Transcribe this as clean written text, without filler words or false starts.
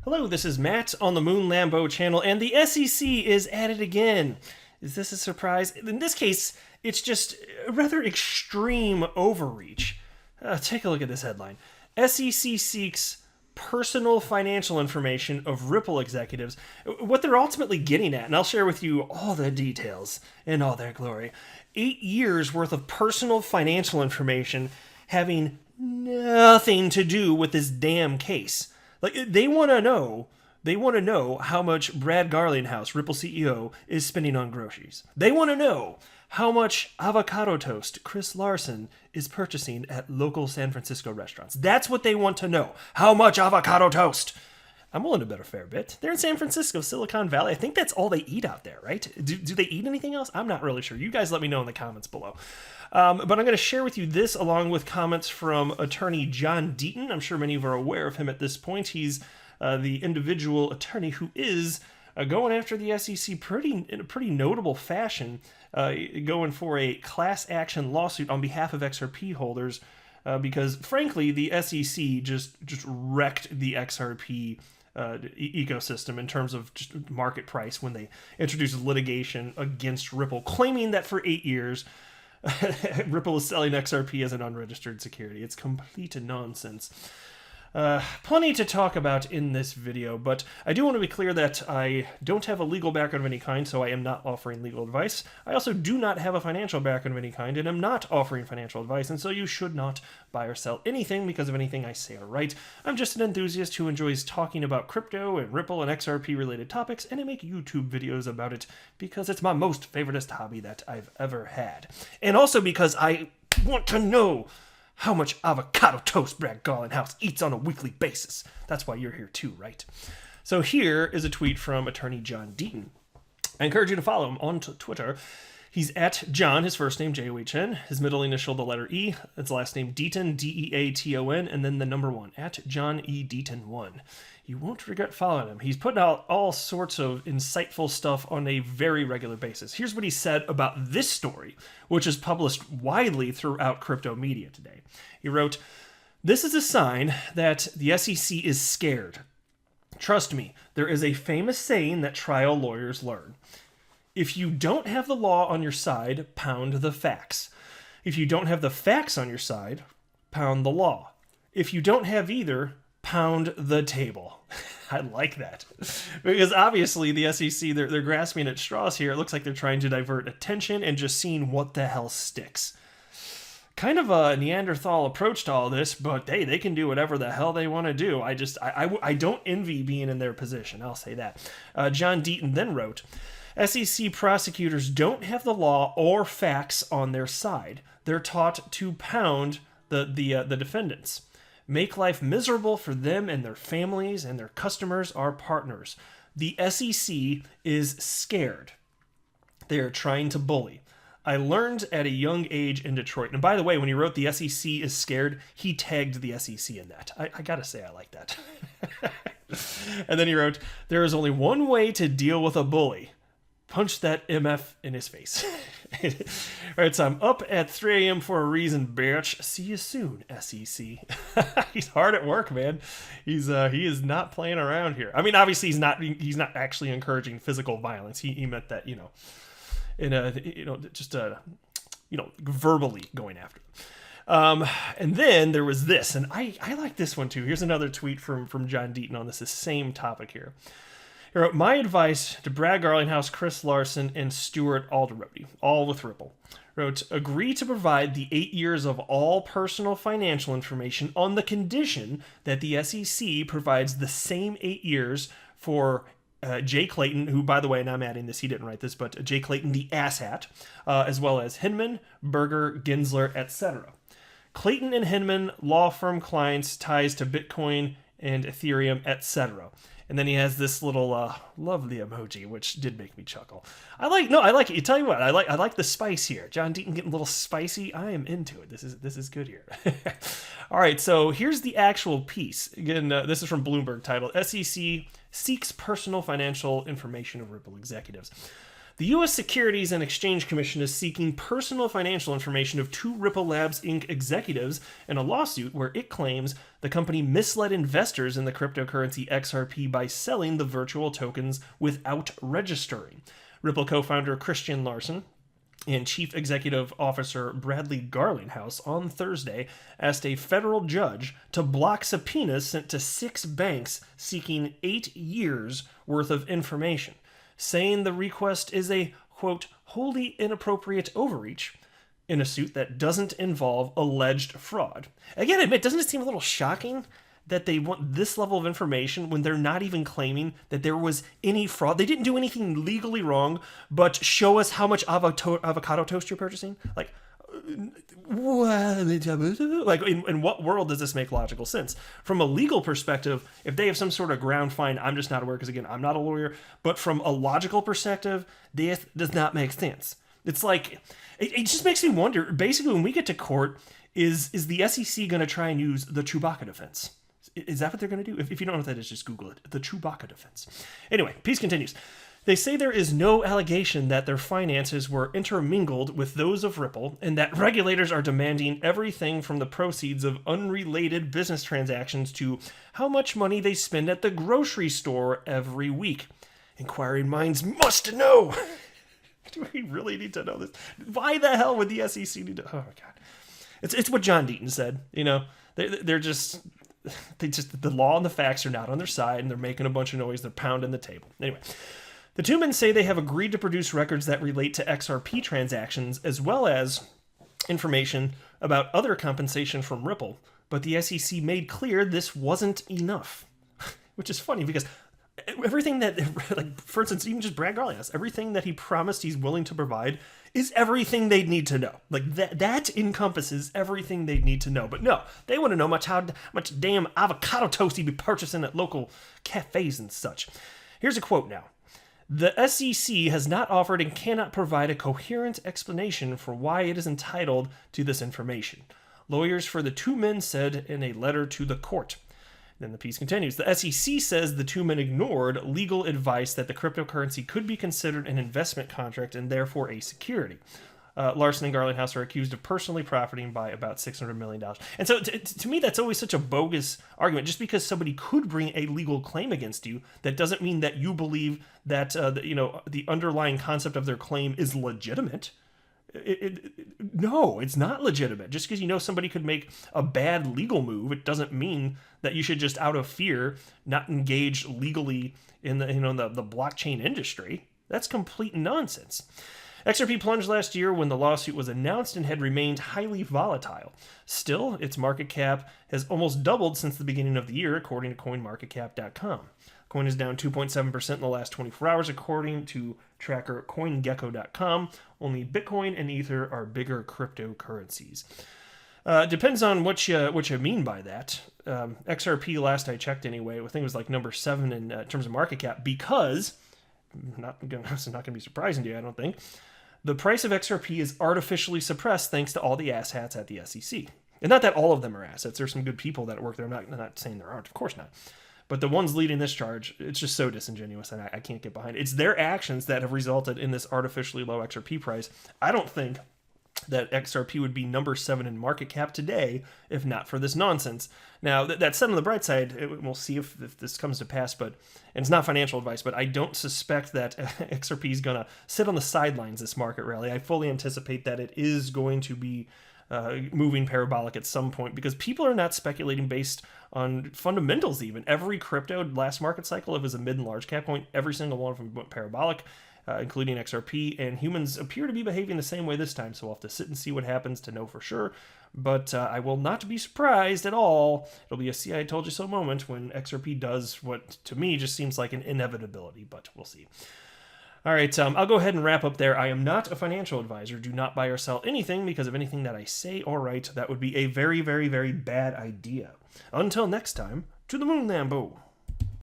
Hello, this is Matt on the Moon Lambo channel, and the SEC is at it again. Is this a surprise? In this case, it's just a rather extreme overreach. Take a look at this headline. SEC seeks personal financial information of Ripple executives. What they're ultimately getting at, and I'll share with you all the details in all their glory. 8 years worth of personal financial information having nothing to do with this damn case. Like, they want to know how much Brad Garlinghouse, Ripple CEO, is spending on groceries. They want to know how much avocado toast Chris Larson is purchasing at local San Francisco restaurants. That's what they want to know. How much avocado toast? I'm willing to bet a fair bit. They're in San Francisco, Silicon Valley. I think that's all they eat out there, right? Do they eat anything else? I'm not really sure. You guys let me know in the comments below. But I'm going to share with you this along with comments from attorney John Deaton. I'm sure many of you are aware of him at this point. He's the individual attorney who is going after the SEC in a pretty notable fashion, going for a class action lawsuit on behalf of XRP holders because, frankly, the SEC just wrecked the XRP ecosystem in terms of just market price when they introduced litigation against Ripple, claiming that for 8 years, Ripple is selling XRP as an unregistered security. It's complete nonsense. Plenty to talk about in this video, but I do want to be clear that I don't have a legal background of any kind, so I am not offering legal advice. I also do not have a financial background of any kind, and am not offering financial advice, and so you should not buy or sell anything because of anything I say or write. I'm just an enthusiast who enjoys talking about crypto and Ripple and XRP related topics, and I make YouTube videos about it because it's my most favoriteest hobby that I've ever had. And also because I want to know how much avocado toast Brad Garlinghouse eats on a weekly basis. That's why you're here too, right? So here is a tweet from attorney John Deaton. I encourage you to follow him on Twitter. He's at John, his first name, J-O-H-N, his middle initial, the letter E, his last name, Deaton, D-E-A-T-O-N, and then the number 1, at John E. Deaton 1. You won't regret following him. He's putting out all sorts of insightful stuff on a very regular basis. Here's what he said about this story, which is published widely throughout crypto media today. He wrote, "This is a sign that the SEC is scared. Trust me, there is a famous saying that trial lawyers learn. If you don't have the law on your side, pound the facts. If you don't have the facts on your side, pound the law. If you don't have either, pound the table." I like that. Because obviously the SEC, they're grasping at straws here. It looks like they're trying to divert attention and just seeing what the hell sticks. Kind of a Neanderthal approach to all this, but hey, they can do whatever the hell they want to do. I don't envy being in their position, I'll say that. John Deaton then wrote, "SEC prosecutors don't have the law or facts on their side. They're taught to pound the defendants. Make life miserable for them and their families, and their customers are partners. The SEC is scared. They are trying to bully. I learned at a young age in Detroit." And by the way, when he wrote "the SEC is scared," he tagged the SEC in that. I gotta say, I like that. And then he wrote, "There is only one way to deal with a bully. Punch that MF in his face." All right, so I'm up at 3 a.m. for a reason, bitch. See you soon, SEC. He's hard at work, man. He is not playing around here. I mean, obviously he's not actually encouraging physical violence. He meant that, in a, verbally going after them. And then there was this, and I like this one too. Here's another tweet from John Deaton on this same topic here. He wrote, "My advice to Brad Garlinghouse, Chris Larson, and Stuart Alderodi, all with Ripple, wrote, agree to provide the 8 years of all personal financial information on the condition that the SEC provides the same 8 years for Jay Clayton," who, by the way, and I'm adding this, he didn't write this, but Jay Clayton, the asshat, as well as Hinman, Berger, Gensler, etc. Clayton and Hinman, law firm clients, ties to Bitcoin and Ethereum, etc. And then he has this little lovely emoji, which did make me chuckle. I like it. You tell you what, I like the spice here. John Deaton getting a little spicy. I am into it. This is good here. All right, so here's the actual piece. Again, this is from Bloomberg, titled "SEC Seeks Personal Financial Information of Ripple Executives." The U.S. Securities and Exchange Commission is seeking personal financial information of two Ripple Labs Inc. executives in a lawsuit where it claims the company misled investors in the cryptocurrency XRP by selling the virtual tokens without registering. Ripple co-founder Christian Larson and Chief Executive Officer Bradley Garlinghouse on Thursday asked a federal judge to block subpoenas sent to 6 banks seeking 8 years worth of information, saying the request is a, quote, wholly inappropriate overreach in a suit that doesn't involve alleged fraud. Again, I admit, doesn't it seem a little shocking that they want this level of information when they're not even claiming that there was any fraud? They didn't do anything legally wrong, but show us how much avocado toast you're purchasing? Like, in what world does this make logical sense? From a legal perspective, if they have some sort of ground fine, I'm just not aware, because again, I'm not a lawyer, but from a logical perspective, this does not make sense. It's like, it just makes me wonder, basically, when we get to court, is the SEC going to try and use the Chewbacca defense? Is that what they're going to do? If you don't know what that is, just Google it. The Chewbacca defense. Anyway, piece continues. They say there is no allegation that their finances were intermingled with those of Ripple, and that regulators are demanding everything from the proceeds of unrelated business transactions to how much money they spend at the grocery store every week. Inquiring minds must know. Do we really need to know this? Why the hell would the SEC need to? Oh my God. It's what John Deaton said. You know, they're just... the law and the facts are not on their side, and they're making a bunch of noise. They're pounding the table. Anyway, the two men say they have agreed to produce records that relate to XRP transactions, as well as information about other compensation from Ripple, but the SEC made clear this wasn't enough. Which is funny, because everything that, like, for instance, even just Brad Garlinghouse, everything that he promised he's willing to provide is everything they'd need to know. Like, that encompasses everything they'd need to know. But no, they want to know how much damn avocado toast he'd be purchasing at local cafes and such. Here's a quote now. The SEC has not offered and cannot provide a coherent explanation for why it is entitled to this information, lawyers for the two men said in a letter to the court. Then the piece continues. The SEC says the two men ignored legal advice that the cryptocurrency could be considered an investment contract and therefore a security. Larson and Garlinghouse are accused of personally profiting by about $600 million. And so to me, that's always such a bogus argument. Just because somebody could bring a legal claim against you, that doesn't mean that you believe that the underlying concept of their claim is legitimate. No, it's not legitimate. Just because you know somebody could make a bad legal move, it doesn't mean that you should just, out of fear, not engage legally in the blockchain industry. That's complete nonsense. XRP plunged last year when the lawsuit was announced and had remained highly volatile. Still, its market cap has almost doubled since the beginning of the year, according to CoinMarketCap.com. Coin is down 2.7% in the last 24 hours, according to tracker CoinGecko.com. Only Bitcoin and Ether are bigger cryptocurrencies. Depends on what you mean by that. XRP, last I checked anyway, I think it was like number 7 in terms of market cap, because, it's not going to be surprising to you, I don't think, the price of XRP is artificially suppressed thanks to all the asshats at the SEC. And not that all of them are assets. There's some good people that work there. I'm not saying there aren't. Of course not. But the ones leading this charge, it's just so disingenuous, and I can't get behind it. It's their actions that have resulted in this artificially low XRP price. I don't think that XRP would be number 7 in market cap today if not for this nonsense. Now, that said, on the bright side, we'll see if this comes to pass, and it's not financial advice, but I don't suspect that XRP is going to sit on the sidelines this market rally. I fully anticipate that it is going to be moving parabolic at some point, because people are not speculating based on fundamentals even. Every crypto last market cycle, if it was a mid and large cap point, every single one of them went parabolic, including XRP, and humans appear to be behaving the same way this time, so we'll have to sit and see what happens to know for sure. But I will not be surprised at all. It'll be a see I told you so moment when XRP does what to me just seems like an inevitability, but we'll see. All right, I'll go ahead and wrap up there. I am not a financial advisor. Do not buy or sell anything, because of anything that I say or write, that would be a very, very, very bad idea. Until next time, to the moon, Lambo.